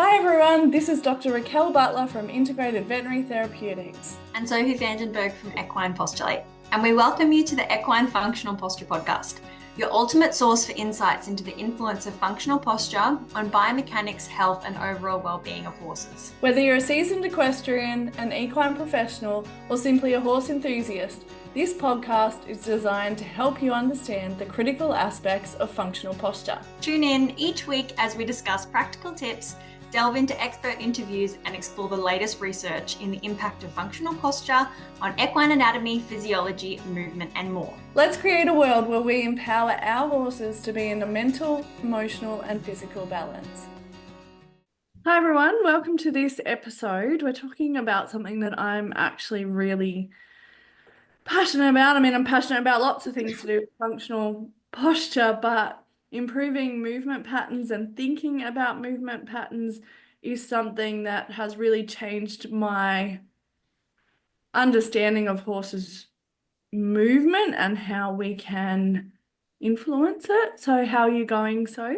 Hi everyone, this is Dr Raquel Butler from Integrated Veterinary Therapeutics. And Sophie Vandenberg from Equine Posture. And we welcome you to the Equine Functional Posture Podcast, your ultimate source for insights into the influence of functional posture on biomechanics, health, and overall well-being of horses. Whether you're a seasoned equestrian, an equine professional, or simply a horse enthusiast, this podcast is designed to help you understand the critical aspects of functional posture. Tune in each week as we discuss practical tips, delve into expert interviews, and explore the latest research in the impact of functional posture on equine anatomy, physiology, movement, and more. Let's create a world where we empower our horses to be in a mental, emotional, and physical balance. Hi everyone, welcome to this episode. We're talking about something that I'm actually really passionate about. I mean, I'm passionate about lots of things to do with functional posture, but improving movement patterns and thinking about movement patterns is something that has really changed my understanding of horses' movement and how we can influence it. So how are you going, Soph?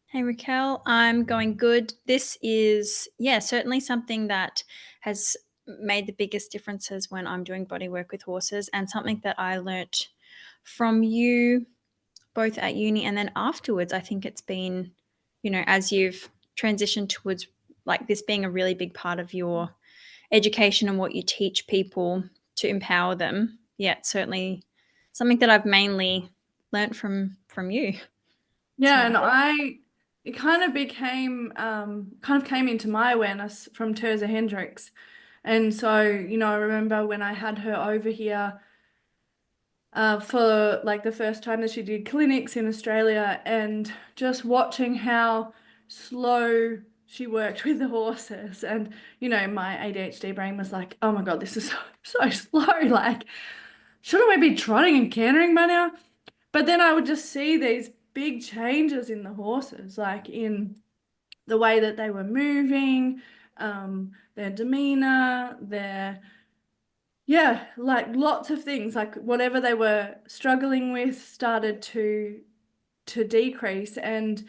Hey Raquel, I'm going good. This is, certainly something that has made the biggest differences when I'm doing body work with horses, and something that I learnt from you both at uni and then afterwards. I think it's been, as you've transitioned towards like this being a really big part of your education and what you teach people to empower them. Yeah, it's certainly something that I've mainly learnt from you. Yeah, and it kind of came into my awareness from Terza Hendricks. And so, I remember when I had her over here for like the first time that she did clinics in Australia, and just watching how slow she worked with the horses. And, my ADHD brain was like, oh my God, this is so slow. Like, shouldn't we be trotting and cantering by now? But then I would just see these big changes in the horses, like in the way that they were moving, their demeanor, like lots of things, like whatever they were struggling with started to decrease. And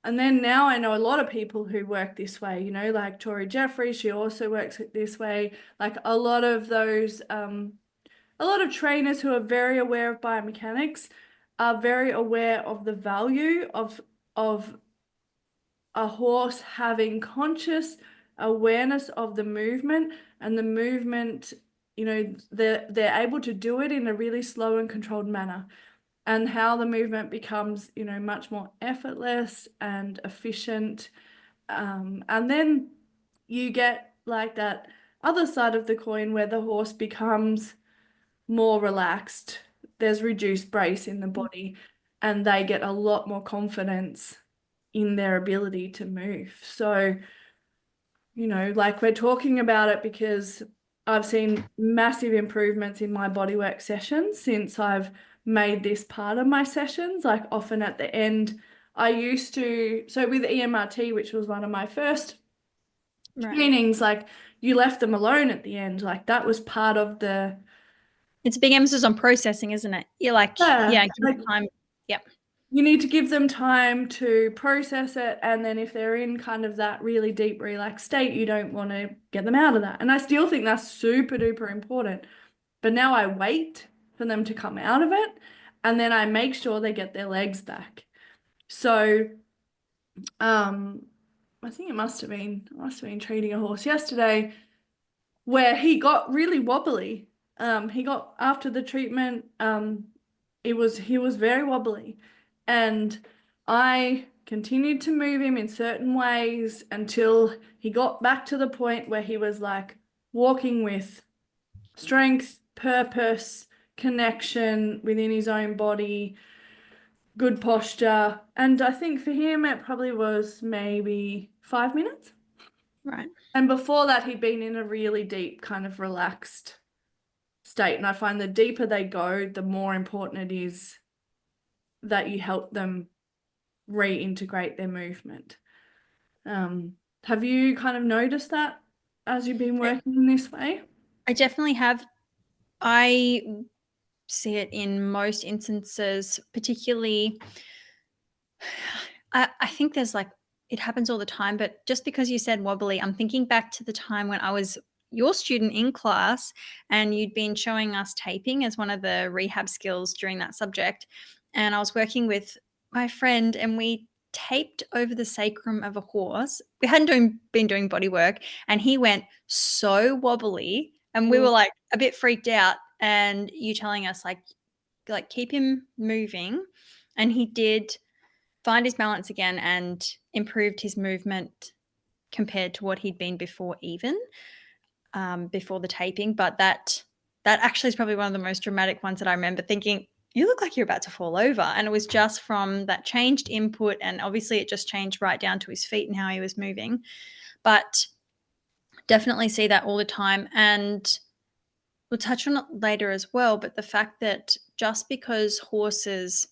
then now I know a lot of people who work this way, like Tori Jeffrey, she also works this way. Like a lot of those, a lot of trainers who are very aware of biomechanics are very aware of the value of a horse having conscious awareness of the movement, and the movement, they're able to do it in a really slow and controlled manner, and how the movement becomes, much more effortless and efficient. And then you get like that other side of the coin where the horse becomes more relaxed. There's reduced brace in the body, and they get a lot more confidence in their ability to move. So, like we're talking about it because I've seen massive improvements in my bodywork sessions since I've made this part of my sessions. Like often at the end, I used to, so with EMRT, which was one of my first trainings, like you left them alone at the end. Like that was part of the... It's a big emphasis on processing, isn't it? You're like, give them time. Yep. You need to give them time to process it, and then if they're in kind of that really deep relaxed state, you don't want to get them out of that. And I still think that's super duper important. But now I wait for them to come out of it, and then I make sure they get their legs back. So I think I must have been treating a horse yesterday where he got really wobbly. He got, after the treatment, he was very wobbly, and I continued to move him in certain ways until he got back to the point where he was like walking with strength, purpose, connection within his own body, good posture. And I think for him it probably was maybe 5 minutes. Right. And before that he'd been in a really deep kind of relaxed state. And I find the deeper they go, the more important it is that you help them reintegrate their movement. Have you kind of noticed that as you've been working in this way? I definitely have. I see it in most instances, particularly, I think there's like, it happens all the time. But just because you said wobbly, I'm thinking back to the time when I was your student in class and you'd been showing us taping as one of the rehab skills during that subject. And I was working with my friend and we taped over the sacrum of a horse. We hadn't been doing body work, and he went so wobbly and we were like a bit freaked out, and you telling us like keep him moving, and he did find his balance again and improved his movement compared to what he'd been before, even before the taping. But that actually is probably one of the most dramatic ones that I remember thinking, you look like you're about to fall over. And it was just from that changed input, and obviously it just changed right down to his feet and how he was moving. But definitely see that all the time, and we'll touch on it later as well. But the fact that just because horses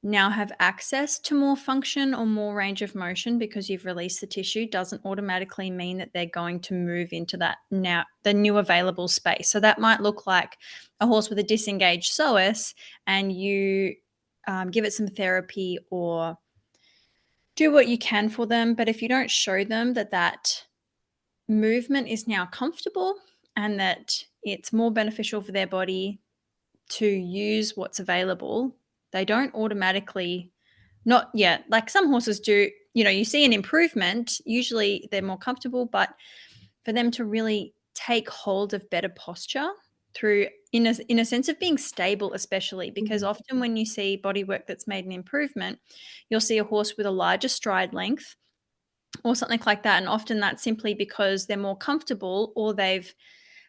now have access to more function or more range of motion because you've released the tissue doesn't automatically mean that they're going to move into that now the new available space. So that might look like a horse with a disengaged psoas, and you give it some therapy or do what you can for them. But if you don't show them that movement is now comfortable and that it's more beneficial for their body to use what's available, they don't automatically, not yet, like some horses do, you see an improvement, usually they're more comfortable, but for them to really take hold of better posture through in a sense of being stable, especially because often when you see body work that's made an improvement, you'll see a horse with a larger stride length or something like that, and often that's simply because they're more comfortable or they've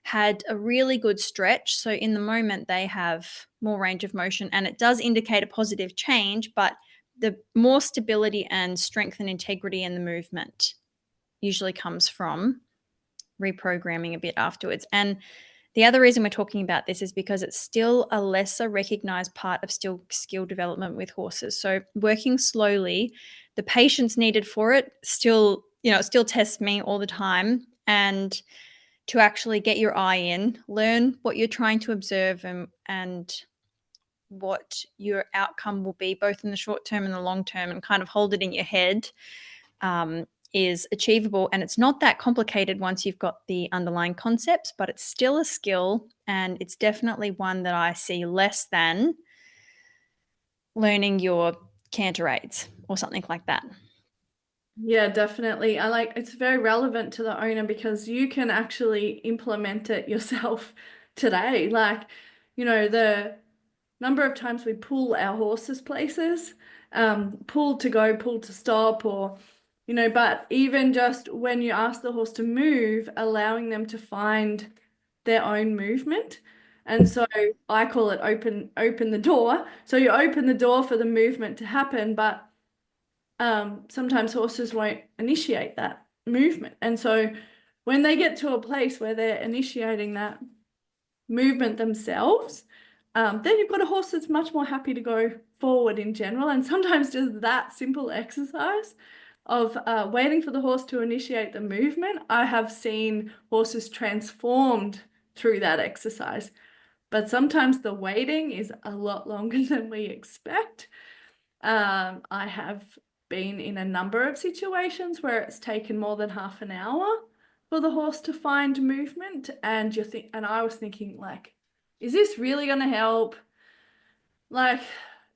had a really good stretch. So in the moment, they have more range of motion, and it does indicate a positive change, but the more stability and strength and integrity in the movement usually comes from reprogramming a bit afterwards. And the other reason we're talking about this is because it's still a lesser recognized part of skill development with horses. So working slowly, the patience needed for it still, it still tests me all the time. And to actually get your eye in, learn what you're trying to observe and what your outcome will be, both in the short term and the long term, and kind of hold it in your head, is achievable. And it's not that complicated once you've got the underlying concepts, but it's still a skill, and it's definitely one that I see less than learning your canter aids or something like that. Yeah, definitely. It's very relevant to the owner because you can actually implement it yourself today. The number of times we pull our horses places, pull to go, pull to stop, or, but even just when you ask the horse to move, allowing them to find their own movement. And so I call it open the door. So you open the door for the movement to happen, but sometimes horses won't initiate that movement. And so when they get to a place where they're initiating that movement themselves, then you've got a horse that's much more happy to go forward in general. And sometimes just that simple exercise of waiting for the horse to initiate the movement, I have seen horses transformed through that exercise. But sometimes the waiting is a lot longer than we expect. I have been in a number of situations where it's taken more than half an hour for the horse to find movement, and I was thinking, like, is this really going to help? Like,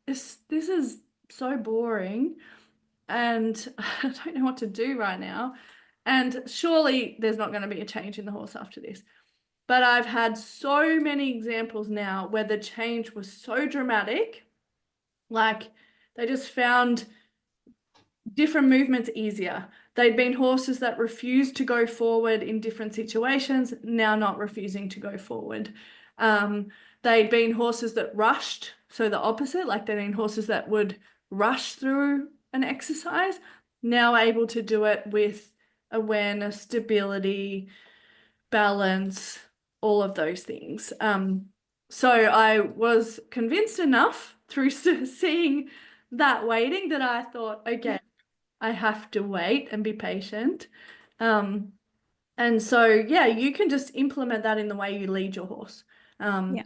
this is so boring, and I don't know what to do right now. And surely there's not going to be a change in the horse after this. But I've had so many examples now where the change was so dramatic, like they just found different movements easier. They'd been horses that refused to go forward in different situations, now not refusing to go forward. They'd been horses that rushed, so the opposite, like they'd been horses that would rush through an exercise, now able to do it with awareness, stability, balance, all of those things. So I was convinced enough through seeing that waiting that I thought, okay, I have to wait and be patient. And so, yeah, you can just implement that in the way you lead your horse. Yeah.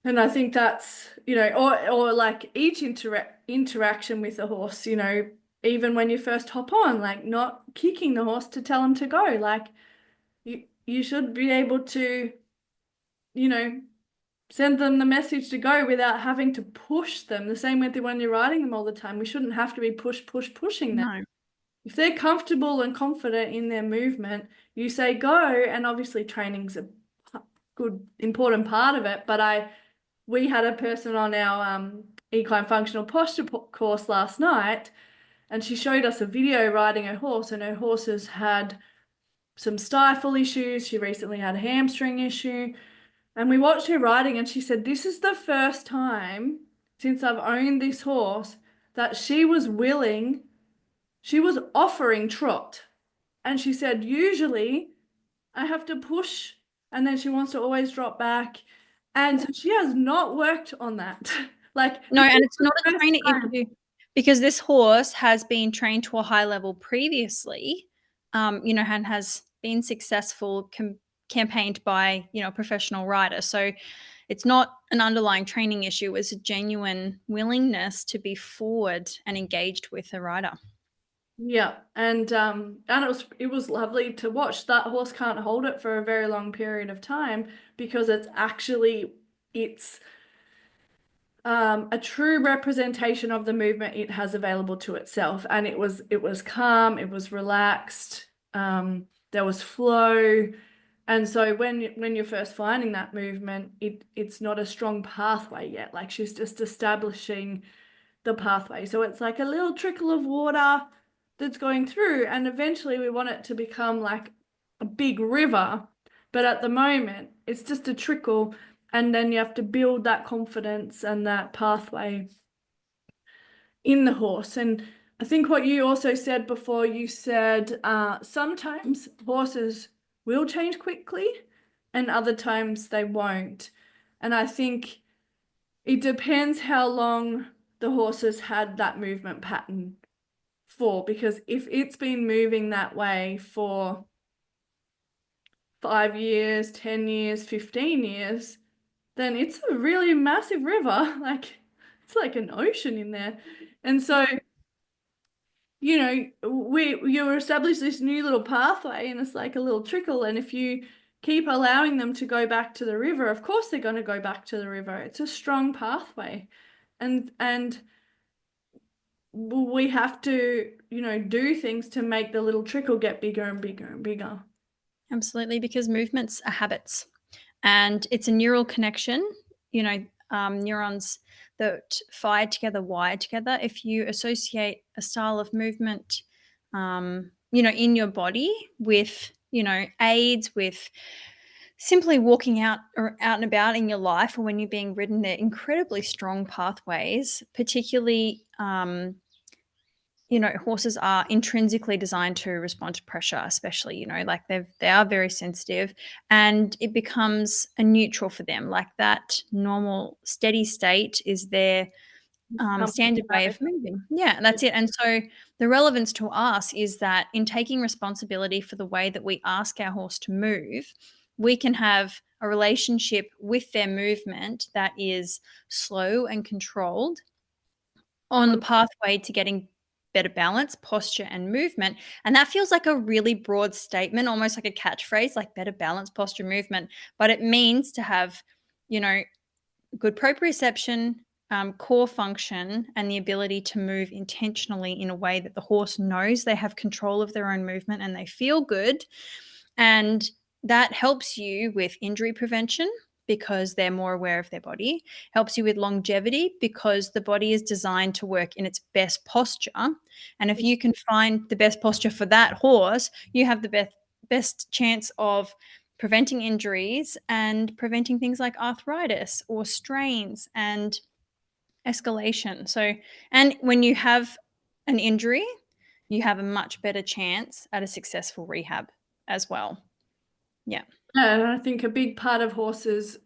And I think that's, or like each interaction with a horse, even when you first hop on, like not kicking the horse to tell him to go. Like you should be able to, you know, send them the message to go without having to push them. The same with when you're riding them all the time. We shouldn't have to be pushing them. No. If they're comfortable and confident in their movement, you say go, and obviously training's a good, important part of it. But we had a person on our Equine Functional Posture course last night, and she showed us a video riding her horse, and her horse has had some stifle issues. She recently had a hamstring issue. And we watched her riding, and she said, this is the first time since I've owned this horse that she was offering trot. And she said, usually I have to push, and then she wants to always drop back. And so she has not worked on that. Like, No, and it's not a first training time. issue because this horse has been trained to a high level previously, and has been successful, campaigned by, a professional rider. So it's not an underlying training issue. It's a genuine willingness to be forward and engaged with the rider. Yeah, and it was lovely to watch. That horse can't hold it for a very long period of time because it's a true representation of the movement it has available to itself. And it was calm, it was relaxed, there was flow. And so when you're first finding that movement, it's not a strong pathway yet. Like, she's just establishing the pathway. So it's like a little trickle of water that's going through, and eventually we want it to become like a big river. But at the moment, it's just a trickle, and then you have to build that confidence and that pathway in the horse. And I think what you also said before, you said sometimes horses will change quickly and other times they won't. And I think it depends how long the horse has had that movement pattern for, because if it's been moving that way for 5 years, 10 years, 15 years, then it's a really massive river. Like, it's like an ocean in there. And so, you establish this new little pathway, and it's like a little trickle. And if you keep allowing them to go back to the river, of course they're going to go back to the river. It's a strong pathway. And we have to, do things to make the little trickle get bigger and bigger and bigger. Absolutely, because movements are habits, and it's a neural connection. Neurons that fire together, wire together. If you associate a style of movement, in your body with, aids, with simply walking out or out and about in your life, or when you're being ridden, they're incredibly strong pathways, particularly horses are intrinsically designed to respond to pressure, especially, like they are very sensitive, and it becomes a neutral for them. Like, that normal steady state is their standard way of moving. Yeah, that's it. And so the relevance to us is that in taking responsibility for the way that we ask our horse to move, we can have a relationship with their movement that is slow and controlled on the pathway to getting better balance, posture, and movement. And that feels like a really broad statement, almost like a catchphrase, like better balance, posture, movement. But it means to have, good proprioception, core function, and the ability to move intentionally in a way that the horse knows they have control of their own movement and they feel good. And that helps you with injury prevention because they're more aware of their body, helps you with longevity because the body is designed to work in its best posture. And if you can find the best posture for that horse, you have the best chance of preventing injuries and preventing things like arthritis or strains and escalation. So, and when you have an injury, you have a much better chance at a successful rehab as well. Yeah. And I think a big part of horses'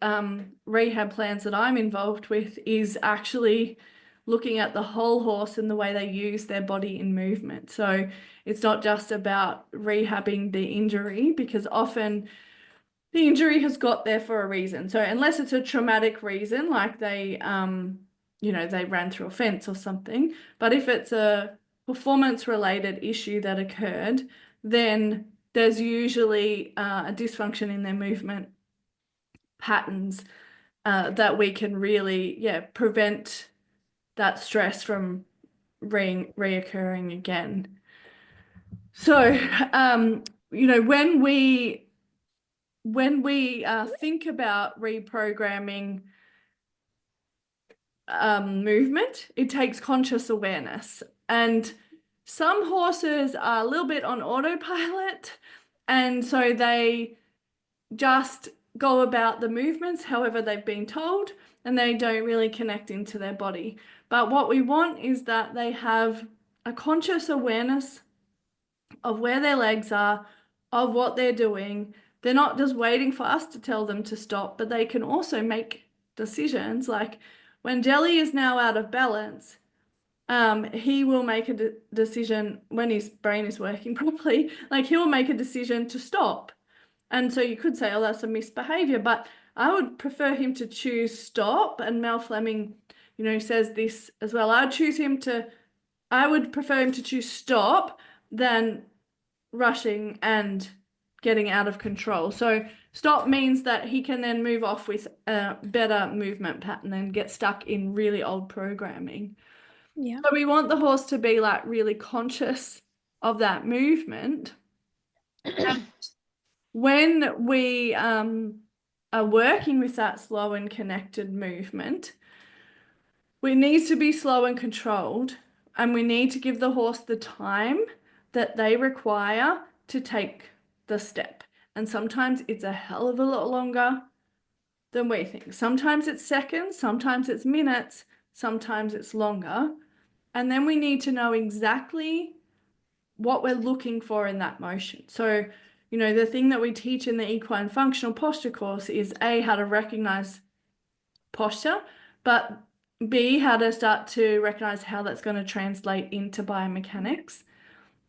rehab plans that I'm involved with is actually looking at the whole horse and the way they use their body in movement. So it's not just about rehabbing the injury, because often the injury has got there for a reason. So unless it's a traumatic reason, like they ran through a fence or something, but if it's a performance-related issue that occurred, then there's usually a dysfunction in their movement patterns that we can really, prevent that stress from reoccurring again. So, when we think about reprogramming movement, it takes conscious awareness. And some horses are a little bit on autopilot, and so they just go about the movements however they've been told, and they don't really connect into their body. But what we want is that they have a conscious awareness of where their legs are, of what they're doing. They're not just waiting for us to tell them to stop, but they can also make decisions. Like when Jelly is now out of balance, he will make a decision when his brain is working properly. Like he will make a decision to stop. And so you could say, oh, that's a misbehavior, but I would prefer him to choose stop. And Mel Fleming, says this as well. I would prefer him to choose stop than rushing and getting out of control. So stop means that he can then move off with a better movement pattern and get stuck in really old programming. Yeah. So we want the horse to be like really conscious of that movement. When we are working with that slow and connected movement, we need to be slow and controlled, and we need to give the horse the time that they require to take the step. And sometimes it's a hell of a lot longer than we think. Sometimes it's seconds, sometimes it's minutes, sometimes it's longer. And then we need to know exactly what we're looking for in that motion. So, the thing that we teach in the Equine Functional Posture course is A, how to recognize posture, but B, how to start to recognize how that's going to translate into biomechanics,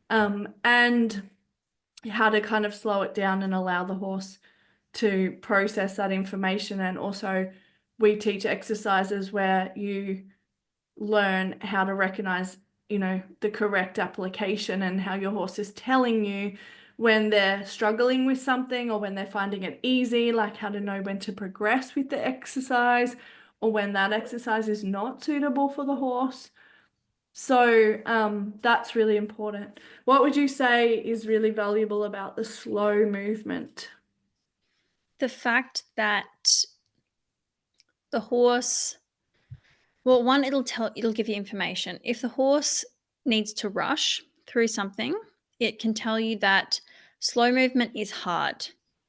and how to kind of slow it down and allow the horse to process that information. And also we teach exercises where you learn how to recognize, the correct application and how your horse is telling you when they're struggling with something or when they're finding it easy, like how to know when to progress with the exercise or when that exercise is not suitable for the horse. So that's really important. What would you say is really valuable about the slow movement? The fact that the horse, well, one, it'll give you information. If the horse needs to rush through something, it can tell you that slow movement is hard.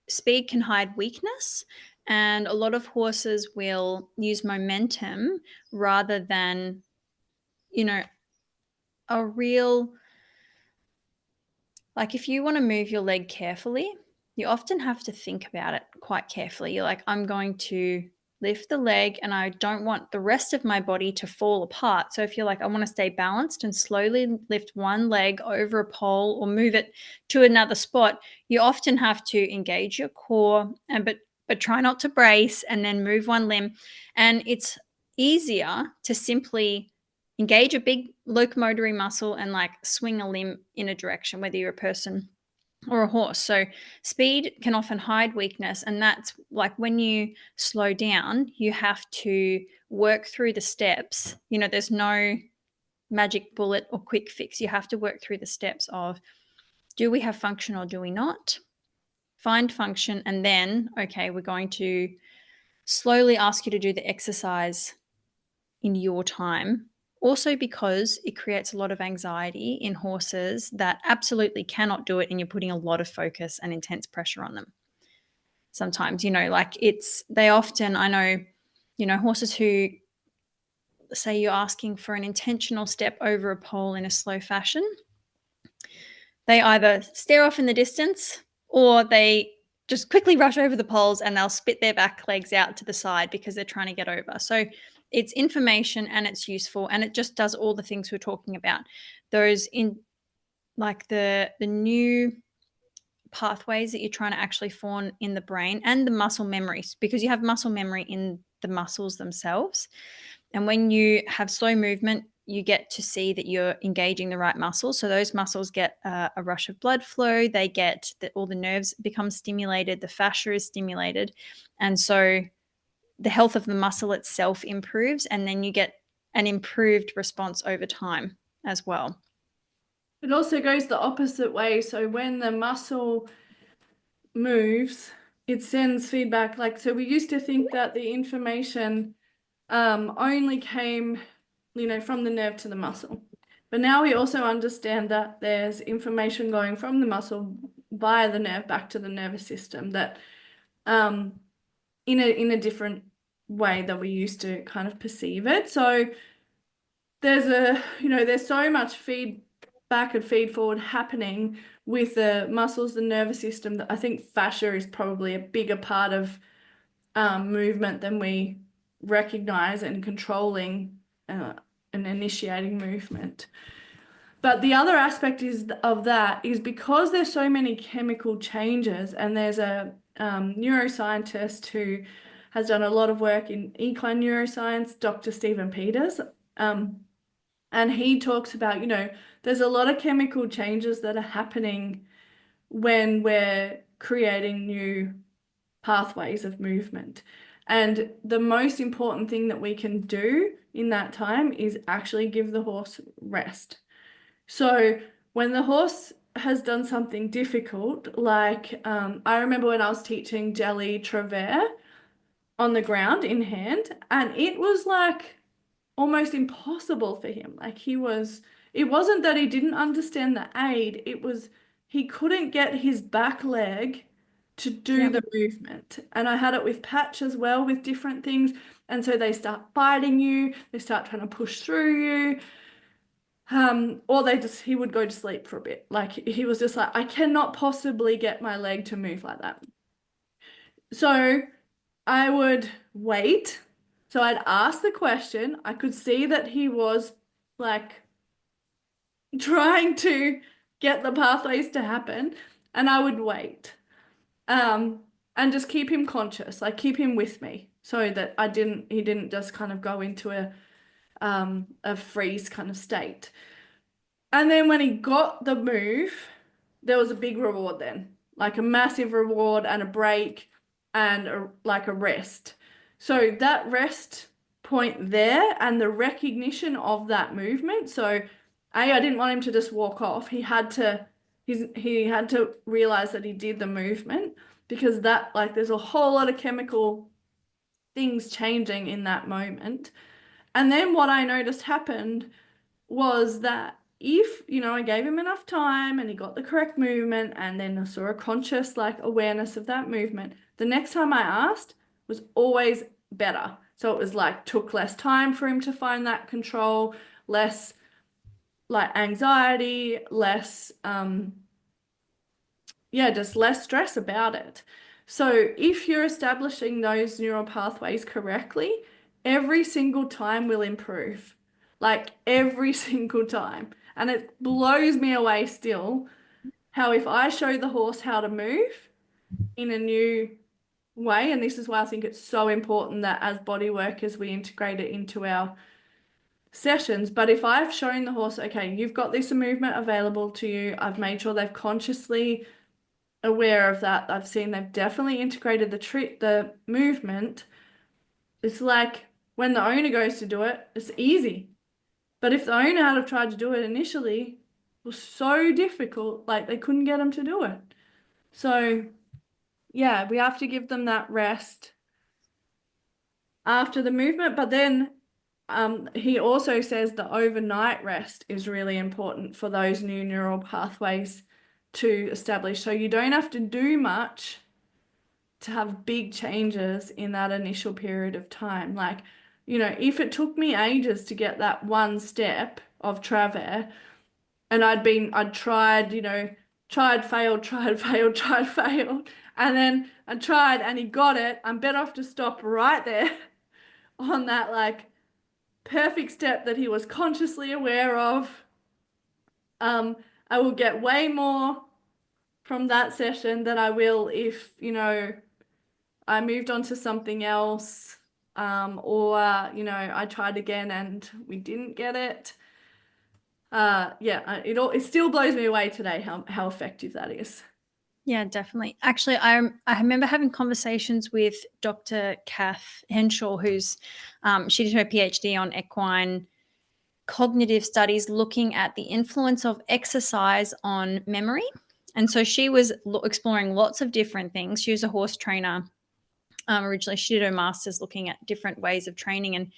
Speed can hide weakness, and a lot of horses will use momentum rather than, a real, like if you want to move your leg carefully, you often have to think about it quite carefully. You're like, I'm going to lift the leg and I don't want the rest of my body to fall apart. So if you're like, I want to stay balanced and slowly lift one leg over a pole or move it to another spot, you often have to engage your core but try not to brace and then move one limb. And it's easier to simply engage a big locomotory muscle and like swing a limb in a direction, whether you're a person or a horse. So speed can often hide weakness. And that's like when you slow down, you have to work through the steps. There's no magic bullet or quick fix. You have to work through the steps of, do we have function or do we not? Find function. And then, okay, we're going to slowly ask you to do the exercise in your time. Also because it creates a lot of anxiety in horses that absolutely cannot do it, and you're putting a lot of focus and intense pressure on them. Sometimes, they often, I know, horses who say you're asking for an intentional step over a pole in a slow fashion, they either stare off in the distance or they just quickly rush over the poles and they'll spit their back legs out to the side because they're trying to get over. So it's information and it's useful, and it just does all the things we're talking about. Those in like the new pathways that you're trying to actually form in the brain and the muscle memories, because you have muscle memory in the muscles themselves. And when you have slow movement, you get to see that you're engaging the right muscles. So those muscles get a rush of blood flow. They get that all the nerves become stimulated, the fascia is stimulated. And so the health of the muscle itself improves, and then you get an improved response over time as well. It also goes the opposite way. So when the muscle moves, it sends feedback. Like, so we used to think that the information only came, from the nerve to the muscle. But now we also understand that there's information going from the muscle via the nerve back to the nervous system that in a different way that we used to kind of perceive it. So there's so much feedback and feed forward happening with the muscles, the nervous system, that I think fascia is probably a bigger part of movement than we recognize and controlling and initiating movement. But the other aspect of that is because there's so many chemical changes, and there's a neuroscientist who has done a lot of work in equine neuroscience, Dr. Stephen Peters, and he talks about, there's a lot of chemical changes that are happening when we're creating new pathways of movement. And the most important thing that we can do in that time is actually give the horse rest. So when the horse has done something difficult, like I remember when I was teaching Jelly Travers on the ground in hand, and it was like almost impossible for him. Like it wasn't that he didn't understand the aid, it was he couldn't get his back leg to do the movement. And I had it with Patch as well, with different things. And so they start biting you, they start trying to push through you. Or he would go to sleep for a bit. Like he was just like, I cannot possibly get my leg to move like that. So I would wait. So I'd ask the question. I could see that he was like trying to get the pathways to happen, and I would wait. And just keep him conscious, like keep him with me, so that he didn't just kind of go into a freeze kind of state. And then when he got the move, there was a big reward then, like a massive reward and a break and like a rest. So that rest point there and the recognition of that movement. So I didn't want him to just walk off. He had to realize that he did the movement, because that, like, there's a whole lot of chemical things changing in that moment. And then what I noticed happened was that if, I gave him enough time and he got the correct movement, and then I saw a conscious like awareness of that movement, the next time I asked was always better. So it was like took less time for him to find that control, less like anxiety, less just less stress about it. So if you're establishing those neural pathways correctly, every single time will improve, like every single time. And it blows me away still how if I show the horse how to move in a new way, and this is why I think it's so important that as body workers we integrate it into our sessions. But if I've shown the horse, okay, you've got this movement available to you, I've made sure they've consciously aware of that, I've seen they've definitely integrated the movement. It's like when the owner goes to do it, it's easy. But if the owner had have tried to do it initially, it was so difficult, like they couldn't get them to do it. So yeah, we have to give them that rest after the movement. But then he also says the overnight rest is really important for those new neural pathways to establish. So you don't have to do much to have big changes in that initial period of time. Like, if it took me ages to get that one step of Travers, and I'd tried, failed, and then I tried and he got it, I'm better off to stop right there on that like perfect step that he was consciously aware of. I will get way more from that session than I will if, I moved on to something else. or you know, I tried again and we didn't get it. Yeah, it still blows me away today how effective that is. Yeah, definitely. Actually, I remember having conversations with Dr. Kath Henshaw, who's she did her PhD on equine cognitive studies, looking at the influence of exercise on memory. And so she was exploring lots of different things. She was a horse trainer originally. She did her master's looking at different ways of training,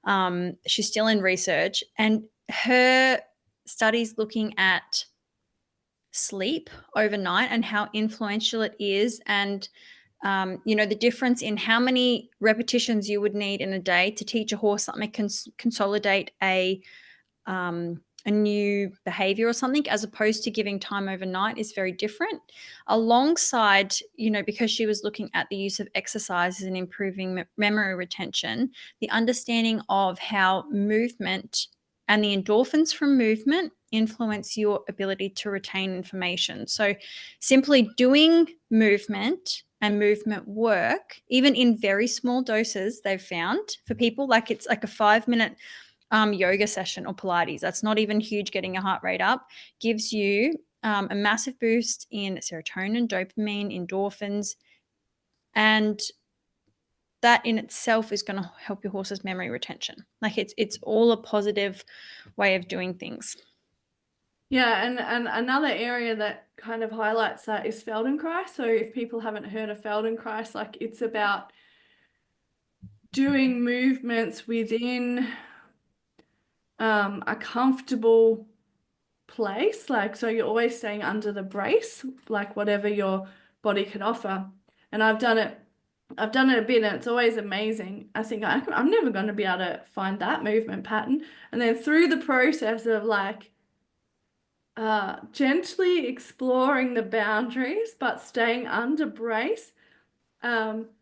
and she's still in research. And her studies looking at sleep overnight and how influential it is, and you know, the difference in how many repetitions you would need in a day to teach a horse something, consolidate a new behavior or something, as opposed to giving time overnight, is very different. Alongside, you know, because she was looking at the use of exercises and improving memory retention, the understanding of how movement and the endorphins from movement influence your ability to retain information. So simply doing movement and movement work, even in very small doses, they've found for people, like it's like a 5-minute yoga session or Pilates, that's not even huge, getting your heart rate up, gives you a massive boost in serotonin, dopamine, endorphins, and that in itself is going to help your horse's memory retention. Like it's all a positive way of doing things. Yeah, and another area that kind of highlights that is Feldenkrais. So if people haven't heard of Feldenkrais, like it's about doing movements within a comfortable place, like, so you're always staying under the brace, like whatever your body can offer. And I've done it a bit, and it's always amazing. I think I'm never going to be able to find that movement pattern. And then through the process of like gently exploring the boundaries but staying under brace,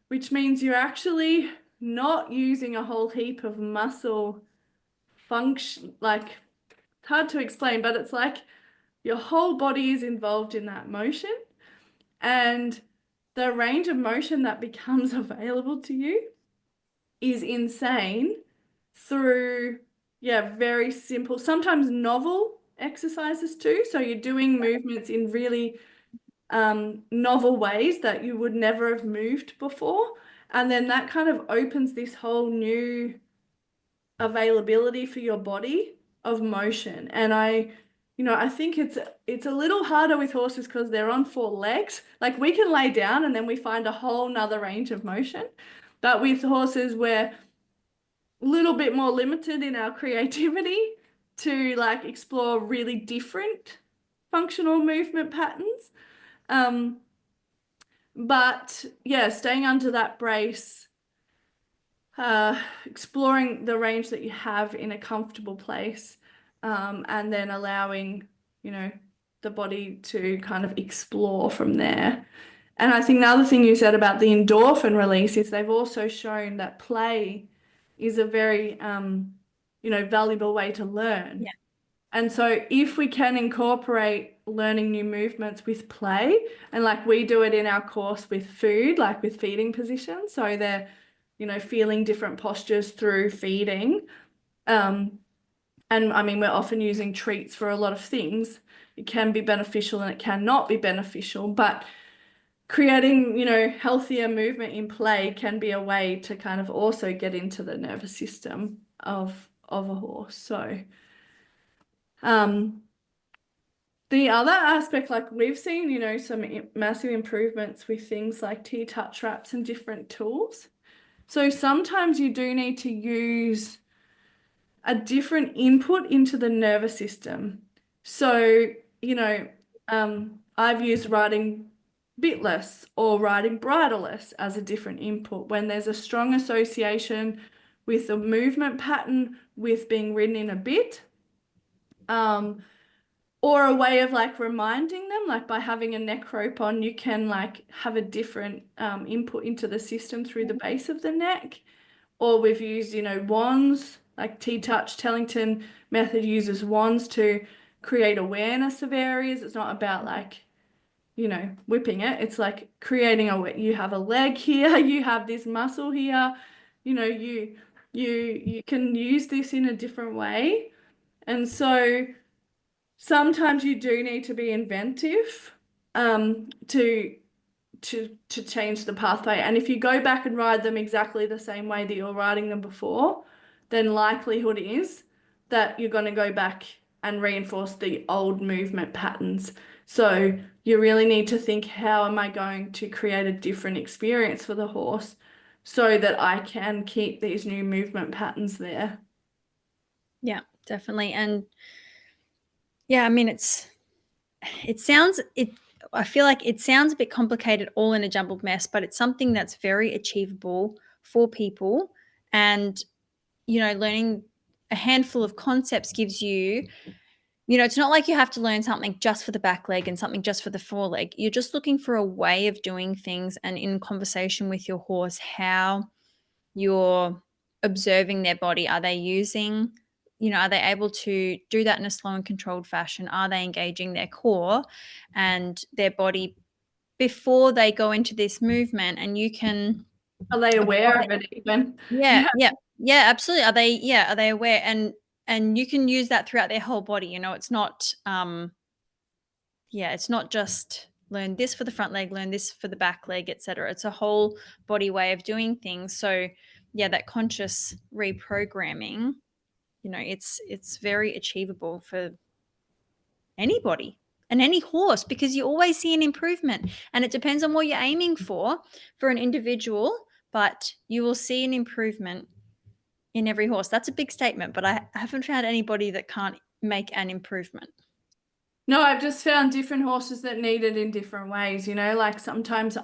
which means you're actually not using a whole heap of muscle function. Like, it's hard to explain, but it's like your whole body is involved in that motion, and the range of motion that becomes available to you is insane through, yeah, very simple, sometimes novel exercises too. So you're doing movements in really novel ways that you would never have moved before. And then that kind of opens this whole new availability for your body of motion. And I think it's a little harder with horses because they're on 4 legs. Like, we can lay down and then we find a whole nother range of motion. But with horses, we're a little bit more limited in our creativity to like explore really different functional movement patterns. But yeah, staying under that brace, exploring the range that you have in a comfortable place, and then allowing, the body to kind of explore from there. And I think the other thing you said about the endorphin release is they've also shown that play is a very, valuable way to learn. Yeah. And so if we can incorporate learning new movements with play, and like we do it in our course with food, like with feeding positions, so they're, feeling different postures through feeding. And I mean, we're often using treats for a lot of things. It can be beneficial and it cannot be beneficial, but creating, healthier movement in play can be a way to kind of also get into the nervous system of a horse. So the other aspect, like we've seen, some massive improvements with things like T-touch wraps and different tools. So sometimes you do need to use a different input into the nervous system. So, I've used riding bitless or riding bridleless as a different input when there's a strong association with the movement pattern with being ridden in a bit. Or a way of like reminding them, like by having a neck rope on, you can like have a different input into the system through the base of the neck. Or we've used, wands, like T-touch Tellington method uses wands to create awareness of areas. It's not about like, whipping it. It's like creating you have a leg here, you have this muscle here, you can use this in a different way. And so sometimes you do need to be inventive to change the pathway. And if you go back and ride them exactly the same way that you're riding them before, then likelihood is that you're going to go back and reinforce the old movement patterns. So you really need to think, how am I going to create a different experience for the horse so that I can keep these new movement patterns there? Yeah, definitely. And yeah, I mean, I feel like it sounds a bit complicated, all in a jumbled mess, but it's something that's very achievable for people. And, learning a handful of concepts gives you, it's not like you have to learn something just for the back leg and something just for the foreleg. You're just looking for a way of doing things, and in conversation with your horse, how you're observing their body. Are they are they able to do that in a slow and controlled fashion? Are they engaging their core and their body before they go into this movement? And you can Are they aware of it even? yeah, absolutely. Are they aware? And you can use that throughout their whole body. It's not it's not just learn this for the front leg, learn this for the back leg, etc. It's a whole body way of doing things. So yeah, that conscious reprogramming, it's very achievable for anybody and any horse, because you always see an improvement, and it depends on what you're aiming for an individual, but you will see an improvement in every horse. That's a big statement, but I haven't found anybody that can't make an improvement. No, I've just found different horses that need it in different ways, like sometimes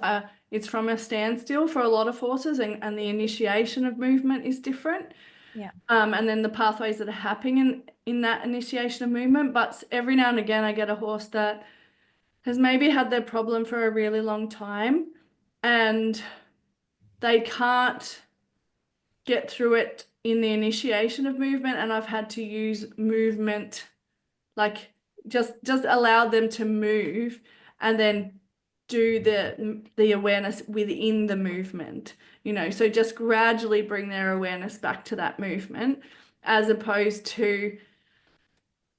it's from a standstill for a lot of horses, and the initiation of movement is different. Yeah. And then the pathways that are happening in that initiation of movement. But every now and again, I get a horse that has maybe had their problem for a really long time, and they can't get through it in the initiation of movement, and I've had to use movement, like just allow them to move and then do the awareness within the movement, so just gradually bring their awareness back to that movement, as opposed to,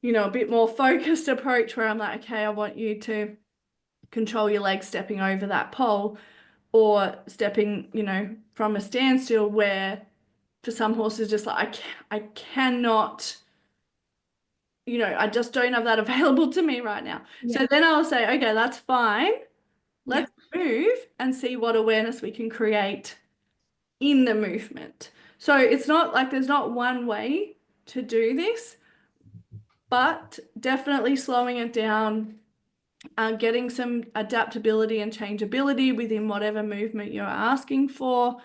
a bit more focused approach where I'm like, okay, I want you to control your legs stepping over that pole, or stepping, from a standstill, where for some horses just like, I cannot, I just don't have that available to me right now. Yeah. So then I'll say, okay, that's fine. Let's move and see what awareness we can create in the movement. So it's not like there's not one way to do this, but definitely slowing it down, getting some adaptability and changeability within whatever movement you're asking for,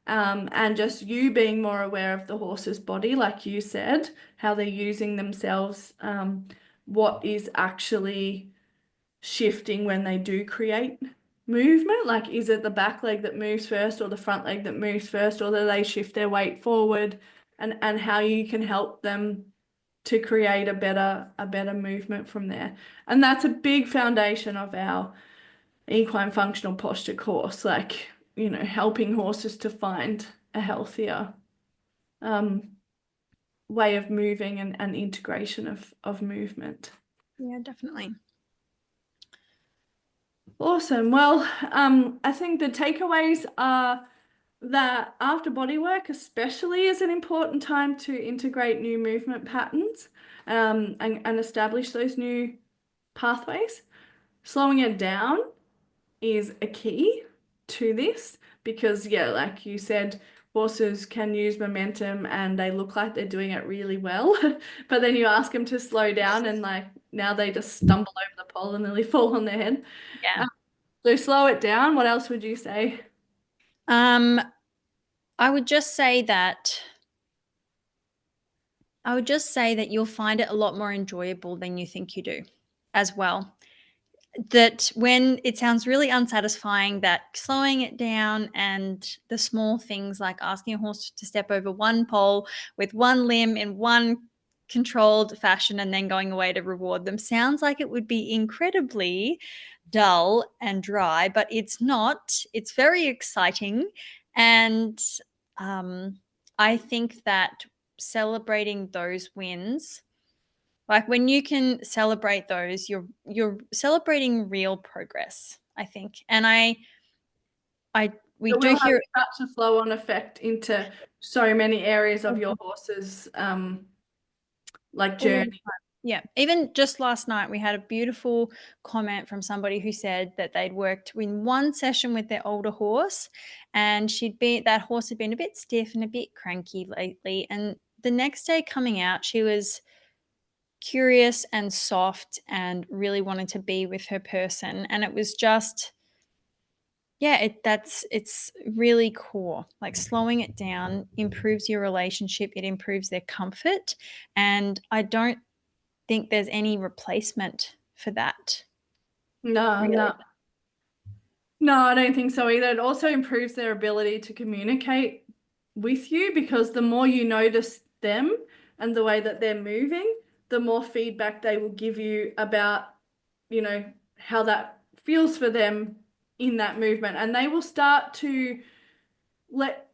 and just you being more aware of the horse's body, like you said, how they're using themselves, what is actually shifting when they do create movement. Like, is it the back leg that moves first, or the front leg that moves first, or do they shift their weight forward, and how you can help them to create a better movement from there. And that's a big foundation of our equine functional posture course, like, helping horses to find a healthier way of moving, and integration of movement. Yeah, definitely. Awesome. Well, I think the takeaways are that after bodywork especially is an important time to integrate new movement patterns, and establish those new pathways. Slowing it down is a key to this, because like you said, horses can use momentum and they look like they're doing it really well, but then you ask them to slow down, and like now they just stumble over the pole and nearly fall on their head. Yeah. So slow it down. What else would you say? I would just say that you'll find it a lot more enjoyable than you think you do as well. That when it sounds really unsatisfying, that slowing it down and the small things like asking a horse to step over one pole with one limb in one controlled fashion and then going away to reward them sounds like it would be incredibly dull and dry, but it's not. It's very exciting, and I think that celebrating those wins, like when you can celebrate those, you're celebrating real progress, I think. And we It do will have hear such a flow-on effect into so many areas of your horse's like journey. Yeah. Even just last night, we had a beautiful comment from somebody who said that they'd worked in one session with their older horse, and that horse had been a bit stiff and a bit cranky lately. And the next day coming out, she was curious and soft and really wanted to be with her person. And it was just, yeah, it's really core. Like slowing it down improves your relationship, it improves their comfort. And I don't think there's any replacement for that. No, Really. no, I don't think so either. It also improves their ability to communicate with you, because the more you notice them and the way that they're moving, the more feedback they will give you about, how that feels for them in that movement. And they will start to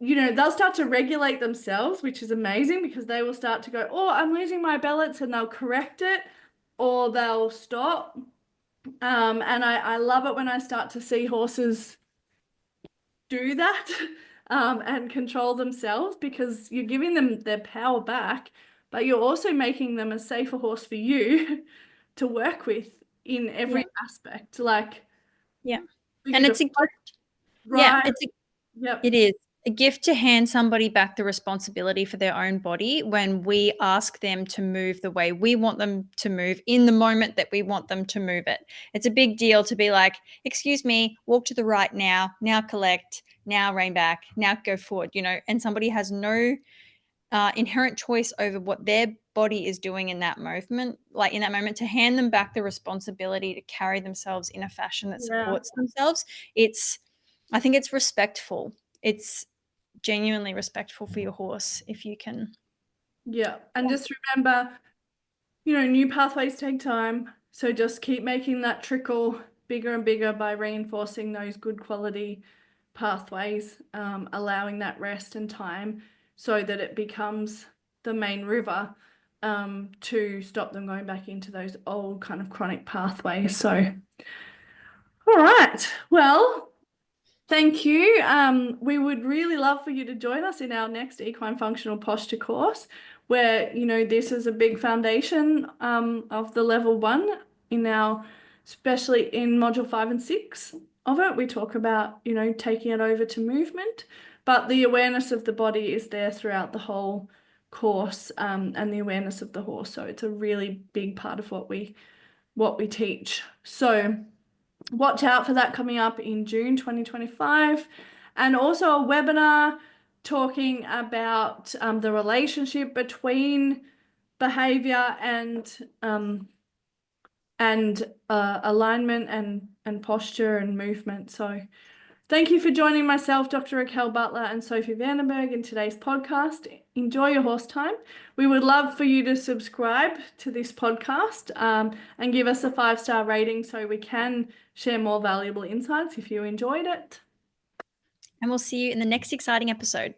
they'll start to regulate themselves, which is amazing, because they will start to go, oh, I'm losing my balance, and they'll correct it, or they'll stop. And I love it when I start to see horses do that and control themselves, because you're giving them their power back, but you're also making them a safer horse for you to work with in every aspect. Like, Yeah. for And you to it's a gift. Yeah, right. Yep. it is a gift to hand somebody back the responsibility for their own body when we ask them to move the way we want them to move in the moment that we want them to move it. It's a big deal to be like, excuse me, walk to the right now collect, now rein back, now go forward, and somebody has no inherent choice over what their body is doing in that moment, to hand them back the responsibility to carry themselves in a fashion that Yeah. supports themselves. I think it's respectful. It's genuinely respectful for your horse if you can. Yeah. And just remember, new pathways take time. So just keep making that trickle bigger and bigger by reinforcing those good quality pathways, allowing that rest and time so that it becomes the main river, to stop them going back into those old kind of chronic pathways. So, all right. Well, thank you. We would really love for you to join us in our next Equine Functional Posture course, where, this is a big foundation of the level 1 in our, especially in module 5 and 6 of it. We talk about, taking it over to movement, but the awareness of the body is there throughout the whole course, and the awareness of the horse. So it's a really big part of what we teach. So watch out for that coming up in June 2025. And also a webinar talking about the relationship between behavior and alignment and posture and movement. So thank you for joining myself, Dr. Raquel Butler, and Sophie Vandenberg in today's podcast. Enjoy your horse time. We would love for you to subscribe to this podcast, and give us a 5-star rating so we can share more valuable insights if you enjoyed it. And we'll see you in the next exciting episode.